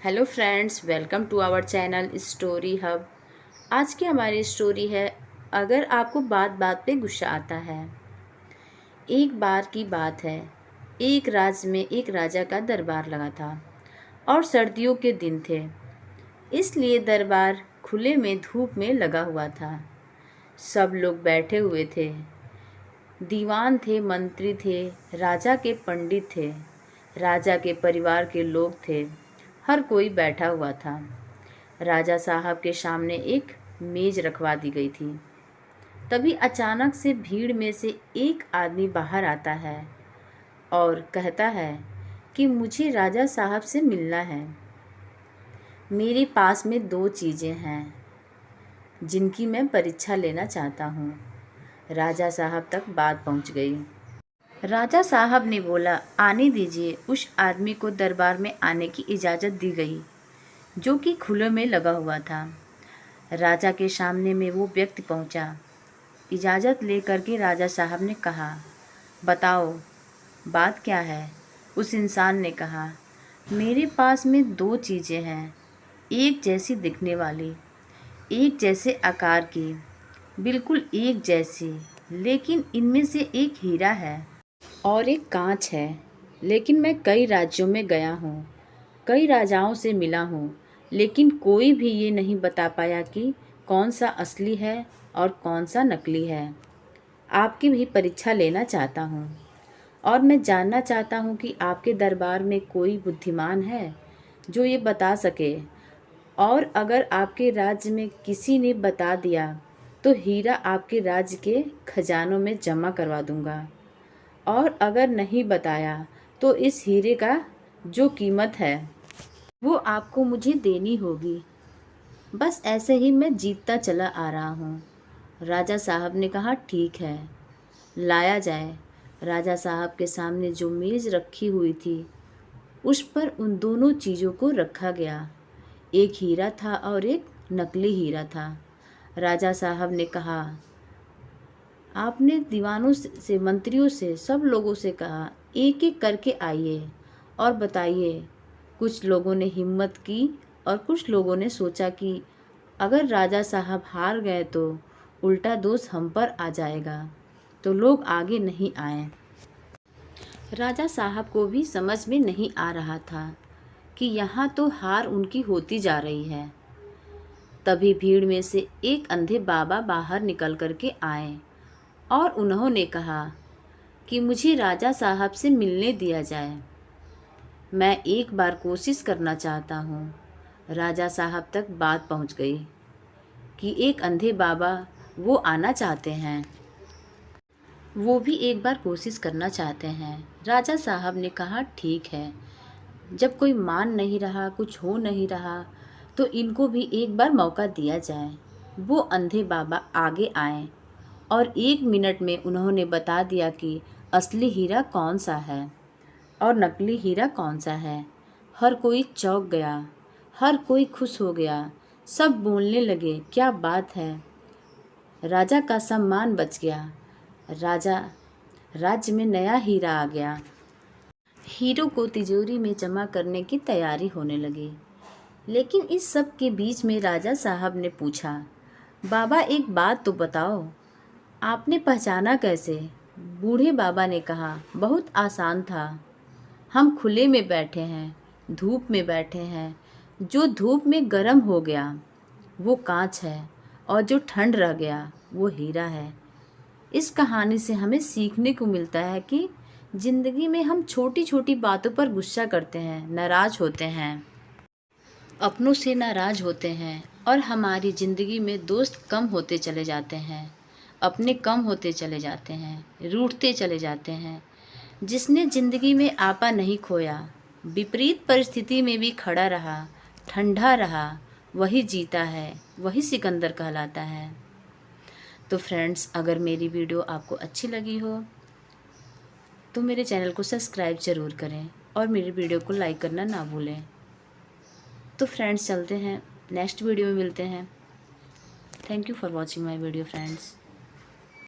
Hello friends, welcome to our channel story hub. आज की हमारी स्टोरी है अगर आपको बात बात पे गुस्सा आता है। एक बार की बात है, एक राज्य में एक राजा का दरबार लगा था और सर्दियों के दिन थे, इसलिए दरबार खुले में धूप में लगा हुआ था। सब लोग बैठे हुए थे, दीवान थे, मंत्री थे, राजा के पंडित थे, राजा के परिवार के लोग थे, हर कोई बैठा हुआ था। राजा साहब के सामने एक मेज रखवा दी गई थी। तभी अचानक से भीड़ में से एक आदमी बाहर आता है और कहता है कि मुझे राजा साहब से मिलना है। मेरे पास में दो चीज़ें हैं जिनकी मैं परीक्षा लेना चाहता हूँ। राजा साहब तक बात पहुँच गई। राजा साहब ने बोला, आने दीजिए। उस आदमी को दरबार में आने की इजाज़त दी गई, जो कि खुले में लगा हुआ था। राजा के सामने में वो व्यक्ति पहुंचा। इजाज़त लेकर के राजा साहब ने कहा, बताओ बात क्या है। उस इंसान ने कहा, मेरे पास में दो चीज़ें हैं, एक जैसी दिखने वाली, एक जैसे आकार की, बिल्कुल एक जैसी, लेकिन इनमें से एक हीरा है और एक कांच है। लेकिन मैं कई राज्यों में गया हूँ, कई राजाओं से मिला हूँ, लेकिन कोई भी ये नहीं बता पाया कि कौन सा असली है और कौन सा नकली है। आपकी भी परीक्षा लेना चाहता हूँ और मैं जानना चाहता हूँ कि आपके दरबार में कोई बुद्धिमान है जो ये बता सके, और अगर आपके राज्य में किसी ने बता दिया तो हीरा आपके राज्य के खजानों में जमा करवा दूँगा, और अगर नहीं बताया तो इस हीरे का जो कीमत है वो आपको मुझे देनी होगी। बस ऐसे ही मैं जीतता चला आ रहा हूँ। राजा साहब ने कहा, ठीक है, लाया जाए। राजा साहब के सामने जो मेज़ रखी हुई थी उस पर उन दोनों चीज़ों को रखा गया। एक हीरा था और एक नकली हीरा था। राजा साहब ने कहा, आपने दीवानों से, मंत्रियों से, सब लोगों से कहा एक एक करके आइए और बताइए। कुछ लोगों ने हिम्मत की और कुछ लोगों ने सोचा कि अगर राजा साहब हार गए तो उल्टा दोष हम पर आ जाएगा, तो लोग आगे नहीं आए। राजा साहब को भी समझ में नहीं आ रहा था कि यहाँ तो हार उनकी होती जा रही है। तभी भीड़ में से एक अंधे बाबा बाहर निकल करके आए और उन्होंने कहा कि मुझे राजा साहब से मिलने दिया जाए, मैं एक बार कोशिश करना चाहता हूँ। राजा साहब तक बात पहुँच गई कि एक अंधे बाबा वो आना चाहते हैं, वो भी एक बार कोशिश करना चाहते हैं। राजा साहब ने कहा, ठीक है, जब कोई मान नहीं रहा, कुछ हो नहीं रहा, तो इनको भी एक बार मौका दिया जाए। वो अंधे बाबा आगे आए और 1 मिनट में उन्होंने बता दिया कि असली हीरा कौन सा है और नकली हीरा कौन सा है। हर कोई चौंक गया, हर कोई खुश हो गया, सब बोलने लगे, क्या बात है, राजा का सम्मान बच गया, राज्य में नया हीरा आ गया। हीरो को तिजोरी में जमा करने की तैयारी होने लगी। लेकिन इस सब के बीच में राजा साहब ने पूछा, बाबा एक बात तो बताओ, आपने पहचाना कैसे। बूढ़े बाबा ने कहा, बहुत आसान था, हम खुले में बैठे हैं, धूप में बैठे हैं, जो धूप में गर्म हो गया वो कांच है और जो ठंड रह गया वो हीरा है। इस कहानी से हमें सीखने को मिलता है कि ज़िंदगी में हम छोटी छोटी बातों पर गुस्सा करते हैं, नाराज़ होते हैं, अपनों से नाराज़ होते हैं, और हमारी ज़िंदगी में दोस्त कम होते चले जाते हैं, अपने कम होते चले जाते हैं, रूठते चले जाते हैं। जिसने ज़िंदगी में आपा नहीं खोया, विपरीत परिस्थिति में भी खड़ा रहा, ठंडा रहा, वही जीता है, वही सिकंदर कहलाता है। तो फ्रेंड्स, अगर मेरी वीडियो आपको अच्छी लगी हो तो मेरे चैनल को सब्सक्राइब ज़रूर करें और मेरी वीडियो को लाइक करना ना भूलें। तो फ्रेंड्स, चलते हैं, नेक्स्ट वीडियो में मिलते हैं। Thank you for watching my video friends.